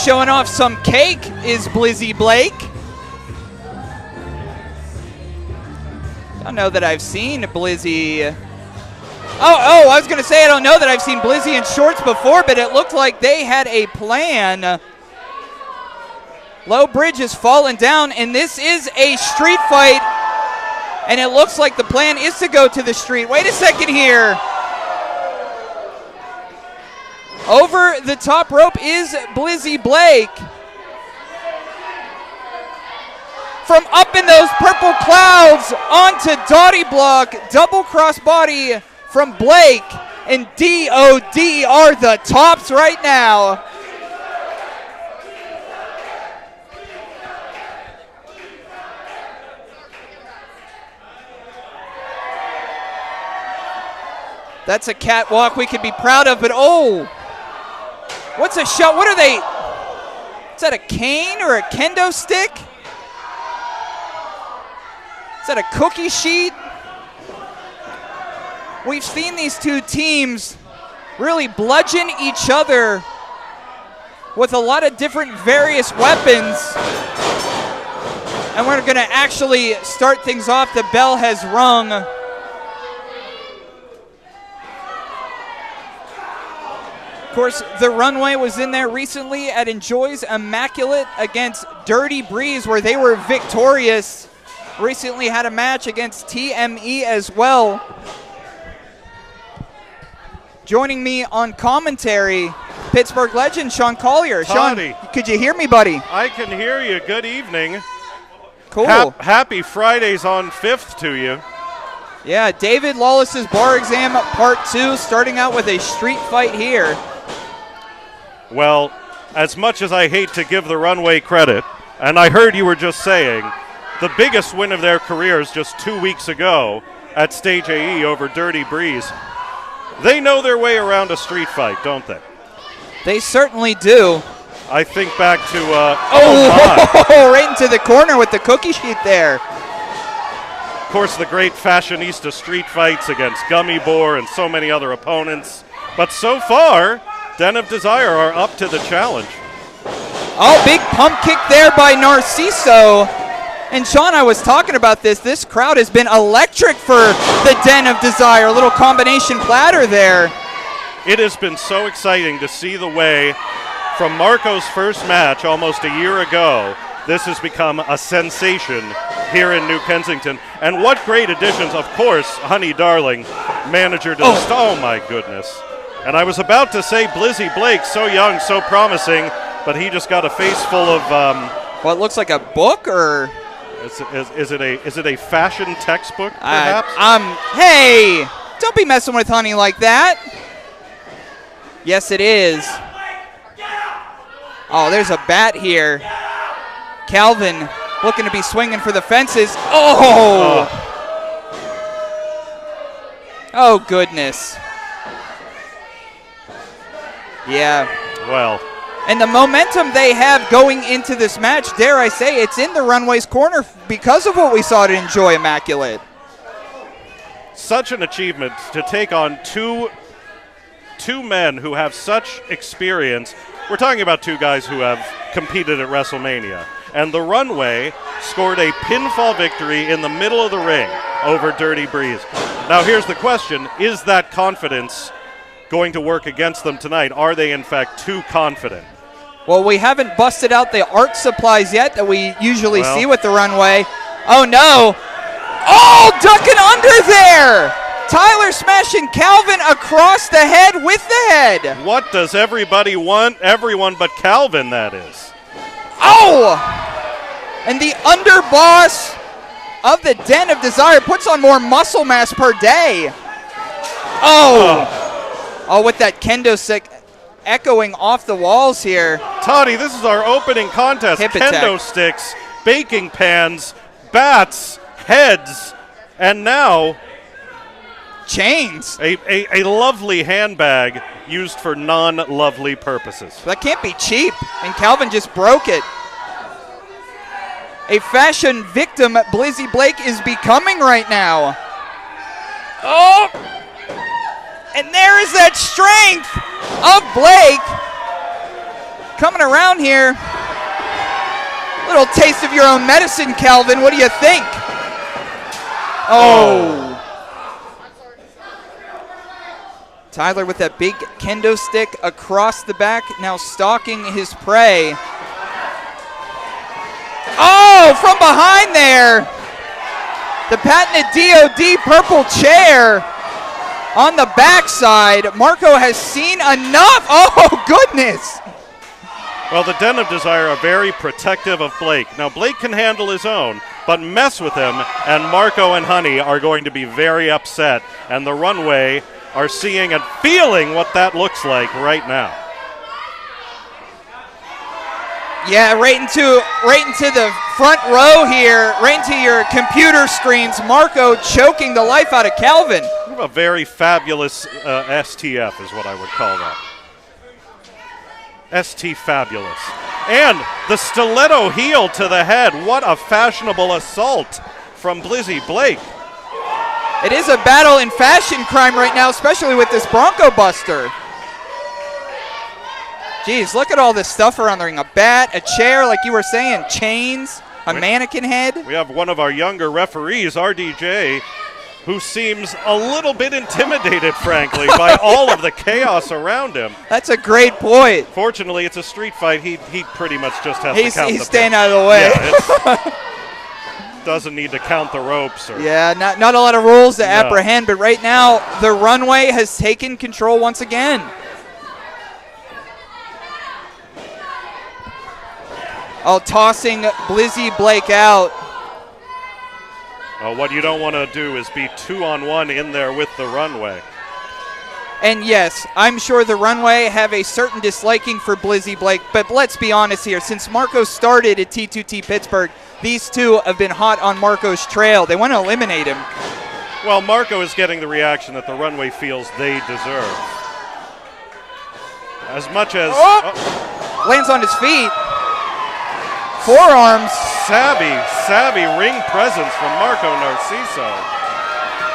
Showing off some cake is Blizzy Blake. I don't know that I've seen Blizzy. Oh, I was going to say I don't know that I've seen Blizzy in shorts before, but it looked like they had a plan. Low Bridge has fallen down, and this is a street fight, and it looks like the plan is to go to the street. Wait a second here. Over the top rope is Blizzy Blake. From up in those purple clouds onto Dottie Block, double crossbody from Blake, and DOD are the tops right now. That's a catwalk we could be proud of, but oh, what's a shot? What are they? Is that a cane or a kendo stick? Is that a cookie sheet? We've seen these two teams really bludgeon each other with a lot of different various weapons. And we're going to actually start things off. The bell has rung. Of course, the Runway was in there recently at Enjoy's Immaculate against Dirty Breeze, where they were victorious. Recently had a match against TME as well. Joining me on commentary, Pittsburgh legend Sean Collier. Toddy. Sean, could you hear me, buddy? I can hear you. Good evening. Cool. Happy Fridays on 5th to you. Yeah, David Lawless's Bar Exam Part 2, starting out with a street fight here. Well, as much as I hate to give the Runway credit, and I heard you were just saying, the biggest win of their careers just 2 weeks ago at Stage AE over Dirty Breeze. They know their way around a street fight, don't they? They certainly do. I think back to, right into the corner with the cookie sheet there. Of course, the great fashionista street fights against Gummy Boar and so many other opponents. But so far, Den of Desire are up to the challenge. Oh, big pump kick there by Narciso. And Sean, I was talking about this. This crowd has been electric for the Den of Desire. A little combination platter there. It has been so exciting to see the way from Marco's first match almost a year ago. This has become a sensation here in New Kensington. And what great additions, of course, Honey Darling, manager to the oh my goodness. And I was about to say Blizzy Blake, so young, so promising, but he just got a face full of what looks like a book, or is it a fashion textbook, perhaps? Hey, don't be messing with Honey like that. Yes, it is. Oh, there's a bat here. Calvin looking to be swinging for the fences. Oh, goodness. Yeah. Well. And the momentum they have going into this match, dare I say, it's in the Runway's corner because of what we saw to Enjoy Immaculate. Such an achievement to take on two men who have such experience. We're talking about two guys who have competed at WrestleMania. And the Runway scored a pinfall victory in the middle of the ring over Dirty Breeze. Now here's the question, is that confidence going to work against them tonight? Are they in fact too confident? Well, we haven't busted out the art supplies yet that we usually see with the Runway. Oh no! Oh, ducking under there! Tyler smashing Calvin across the head with the head. What does everybody want? Everyone but Calvin, that is. Oh! And the underboss of the Den of Desire puts on more muscle mass per day. Oh, with that kendo stick echoing off the walls here. Toddy, this is our opening contest. Hip Kendo attack. sticks, baking pans, bats, heads, and now chains. A lovely handbag used for non-lovely purposes. That can't be cheap, and Calvin just broke it. A fashion victim Blizzy Blake is becoming right now. Oh! And there is that strength of Blake coming around here. Little taste of your own medicine, Calvin. What do you think? Oh. Tyler with that big kendo stick across the back, now stalking his prey. Oh, from behind there. The patented DOD purple chair on the backside. Marco has seen enough. Oh, goodness. Well, the Den of Desire are very protective of Blake. Now, Blake can handle his own, but mess with him, and Marco and Honey are going to be very upset. And the Runway are seeing and feeling what that looks like right now. Yeah, right into the front row here, right into your computer screens. Marco choking the life out of Calvin. A very fabulous STF is what I would call that. ST fabulous. And the stiletto heel to the head. What a fashionable assault from Blizzy Blake. It is a battle in fashion crime right now, especially with this Bronco Buster. Jeez, look at all this stuff around the ring. A bat, a chair, like you were saying, chains, a mannequin head. We have one of our younger referees, RDJ, who seems a little bit intimidated, frankly, by all of the chaos around him. That's a great point. Fortunately, it's a street fight. He pretty much just has to count He's staying out of the way. Yeah, doesn't need to count the ropes. Yeah, not a lot of rules to apprehend, but right now the Runway has taken control once again. Oh, tossing Blizzy Blake out. What you don't want to do is be 2-on-1 in there with the Runway. And yes, I'm sure the Runway have a certain disliking for Blizzy Blake, but let's be honest here. Since Marco started at T2T Pittsburgh, these two have been hot on Marco's trail. They want to eliminate him. Well, Marco is getting the reaction that the Runway feels they deserve. As much as... Lands on his feet. Forearms. Savvy ring presence from Marco Narciso.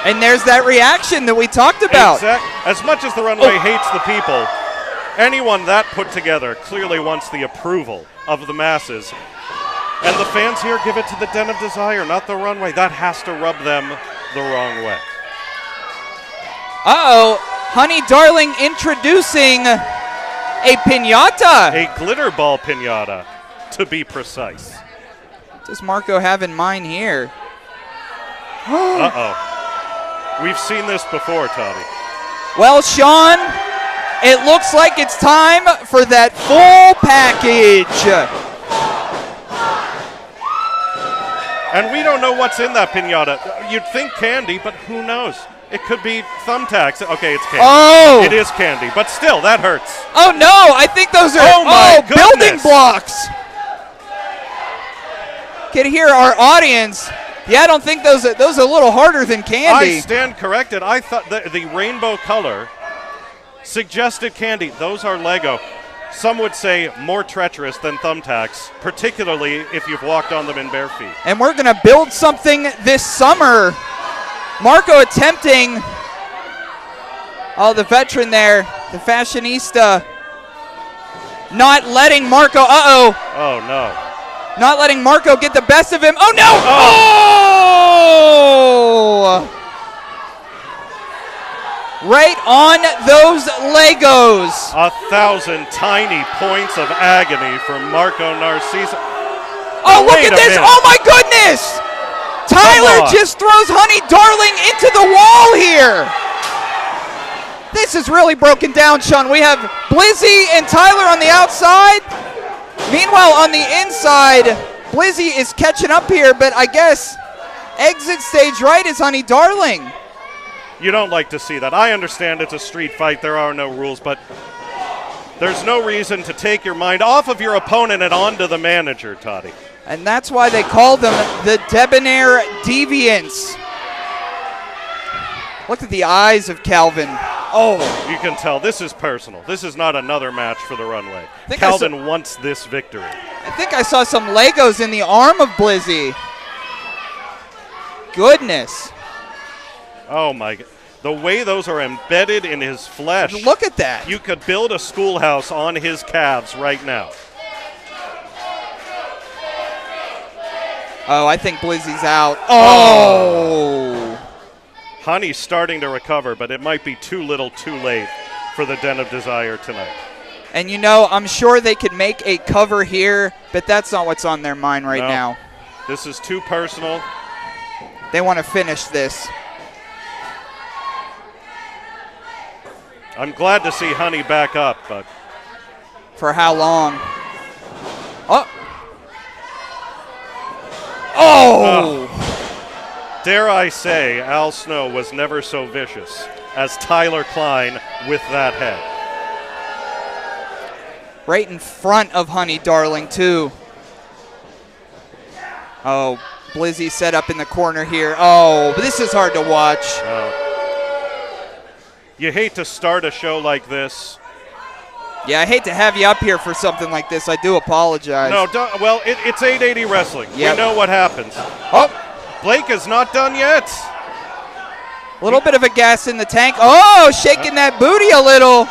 And there's that reaction that we talked about. As much as the Runway hates the people, anyone that put together clearly wants the approval of the masses. And the fans here give it to the Den of Desire, not the Runway. That has to rub them the wrong way. Uh-oh. Honey Darling introducing a piñata. A glitter ball piñata, to be precise. What does Marco have in mind here? Uh-oh. We've seen this before, Toddy. Well, Sean, it looks like it's time for that full package. And we don't know what's in that piñata. You'd think candy, but who knows? It could be thumbtacks. Okay, it's candy. Oh! It is candy, but still, that hurts. Oh, no! I think those are building blocks. Can hear our audience. Yeah, I don't think those are a little harder than candy. I stand corrected. I thought the rainbow color suggested candy. Those are Lego. Some would say more treacherous than thumbtacks, particularly if you've walked on them in bare feet. And we're going to build something this summer. Marco attempting, the veteran there, the fashionista, not letting Marco, Oh, no. Not letting Marco get the best of him. Oh, no! Oh! Right on those Legos. 1,000 tiny points of agony from Marco Narciso. Oh, look at this. Oh, my goodness. Tyler just throws Honey Darling into the wall here. This is really broken down, Sean. We have Blizzy and Tyler on the outside. Meanwhile, on the inside, Blizzy is catching up here, but I guess exit stage right is Honey Darling. You don't like to see that. I understand it's a street fight. There are no rules, but there's no reason to take your mind off of your opponent and onto the manager, Toddy. And that's why they call them the Debonair Deviants. Look at the eyes of Calvin. Oh. You can tell this is personal. This is not another match for the Runway. Calvin wants this victory. I think I saw some Legos in the arm of Blizzy. Goodness. Oh, my God. The way those are embedded in his flesh. Look at that. You could build a schoolhouse on his calves right now. Oh, I think Blizzy's out. Oh! Honey's starting to recover, but it might be too little too late for the Den of Desire tonight. And you know, I'm sure they could make a cover here, but that's not what's on their mind right now. This is too personal. They want to finish this. I'm glad to see Honey back up, but... For how long? Oh! Dare I say, Al Snow was never so vicious as Tyler Klein with that head. Right in front of Honey Darling, too. Oh, Blizzy set up in the corner here. Oh, but this is hard to watch. You hate to start a show like this. Yeah, I hate to have you up here for something like this. I do apologize. No, well, it's 880 Wrestling. Yep. We know what happens. Oh, Blake is not done yet. a little bit of a gas in the tank. Oh, shaking that booty a little.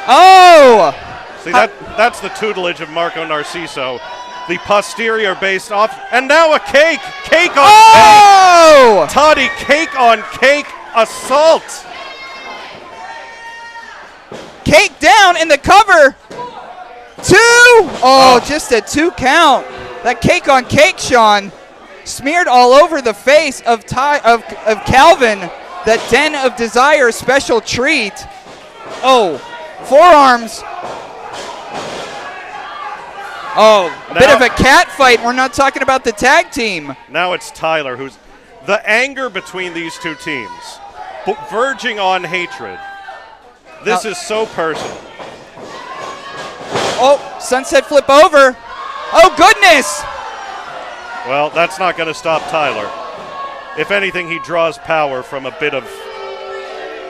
Oh! See, that's the tutelage of Marco Narciso. The posterior based off, and now a cake. Cake on cake. Toddy, cake on cake assault. Cake down in the cover. 2. Oh, just a 2 count. That cake on cake, Sean, smeared all over the face of Calvin. That Den of Desire special treat. Oh, forearms. Oh, a bit of a cat fight. We're not talking about the tag team. Now it's Tyler, who's the anger between these two teams, verging on hatred. This is so personal. Oh, sunset flip over. Oh, goodness. Well, that's not going to stop Tyler. If anything, he draws power from a bit of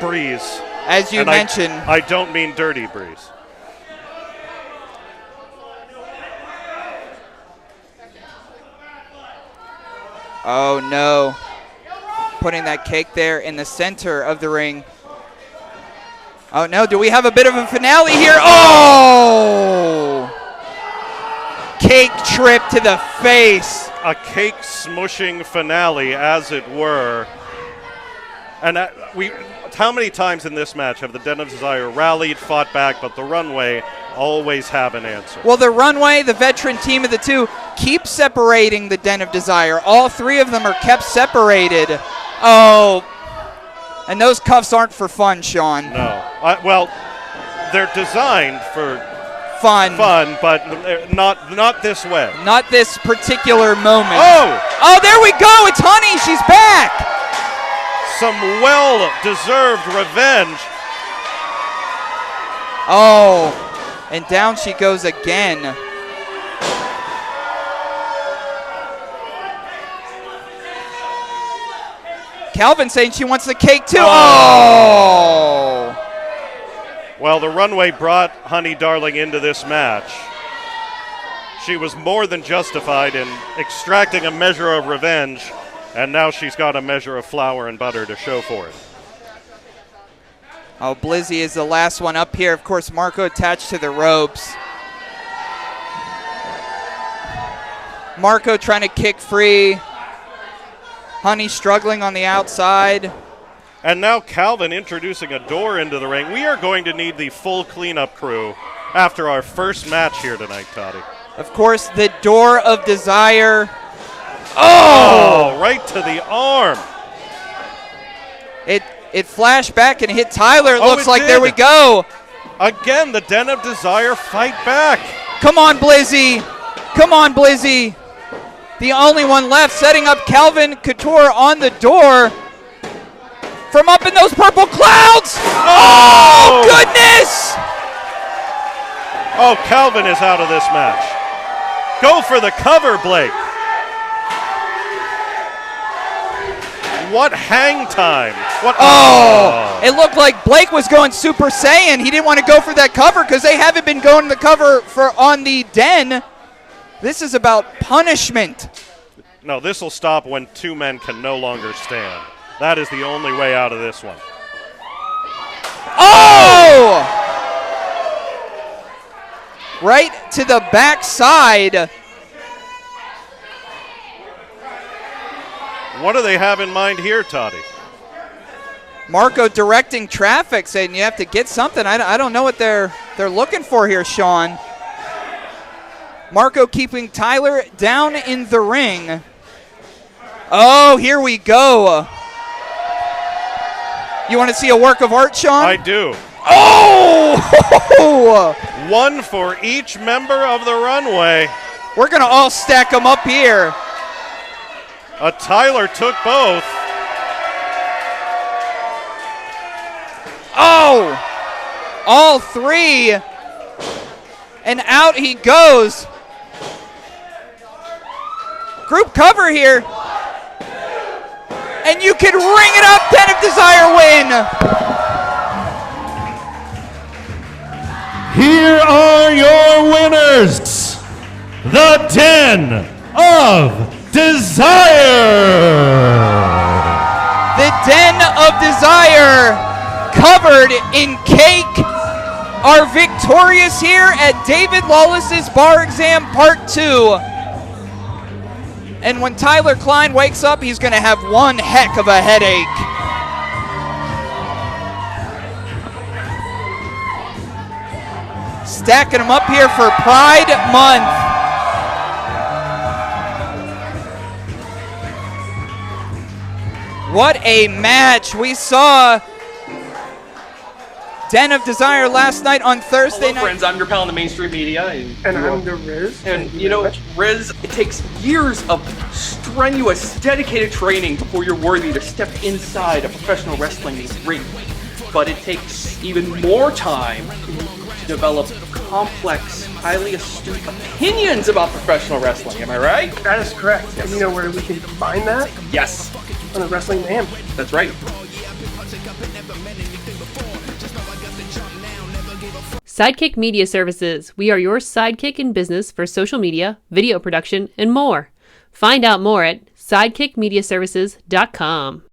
breeze. As you mentioned. I don't mean dirty breeze. Oh, no. Putting that cake there in the center of the ring. Oh, no. Do we have a bit of a finale here? Oh! Cake trip to the face. A cake smushing finale, as it were. And how many times in this match have the Den of Desire rallied, fought back, but the Runway always have an answer? Well, the Runway, the veteran team of the two, keep separating the Den of Desire. All 3 of them are kept separated. Oh, and those cuffs aren't for fun, Sean. No. Well, they're designed for fun, but not this way. Not this particular moment. Oh, there we go. It's Honey. She's back. Some well-deserved revenge. Oh, and down she goes again. Calvin saying she wants the cake too. Oh! Well, the Runway brought Honey Darling into this match. She was more than justified in extracting a measure of revenge, and now she's got a measure of flour and butter to show for it. Oh, Blizzy is the last one up here. Of course, Marco attached to the ropes. Marco trying to kick free. Honey struggling on the outside. And now Calvin introducing a door into the ring. We are going to need the full cleanup crew after our first match here tonight, Toddy. Of course, the Door of Desire. Oh, right to the arm. It flashed back and hit Tyler. It looks like did. There we go. Again, the Den of Desire fight back. Come on, Blizzy. Come on, Blizzy. The only one left, setting up Calvin Couture on the door from up in those purple clouds. Oh, goodness. Oh, Calvin is out of this match. Go for the cover, Blake. What hang time. It looked like Blake was going Super Saiyan. He didn't want to go for that cover because they haven't been going the cover on the Den. This is about punishment. No, this will stop when 2 men can no longer stand. That is the only way out of this one. Oh! Right to the backside. What do they have in mind here, Toddy? Marco directing traffic, saying you have to get something. I don't know what they're looking for here, Sean. Marco keeping Tyler down in the ring. Oh, here we go. You want to see a work of art, Sean? I do. Oh! One for each member of the Runway. We're going to all stack them up here. Tyler took both. Oh! All three. And out he goes. Group cover here. And you can ring it up. Den of Desire win. Here are your winners. The Den of Desire. The Den of Desire, covered in cake, are victorious here at David Lawless's Bar Exam Part 2. And when Tyler Klein wakes up, he's going to have one heck of a headache. Stacking them up here for Pride Month. What a match. We saw Den of Desire last night on Thursday night. Hello, friends. I'm your pal in the mainstream media. And I'm the Riz. And you know, Riz, it takes years of strenuous, dedicated training before you're worthy to step inside a professional wrestling ring. But it takes even more time to develop complex, highly astute opinions about professional wrestling. Am I right? That is correct. And you know where we can combine that? Yes. On the Wrestling Mayhem. That's right. Sidekick Media Services. We are your sidekick in business for social media, video production, and more. Find out more at sidekickmediaservices.com.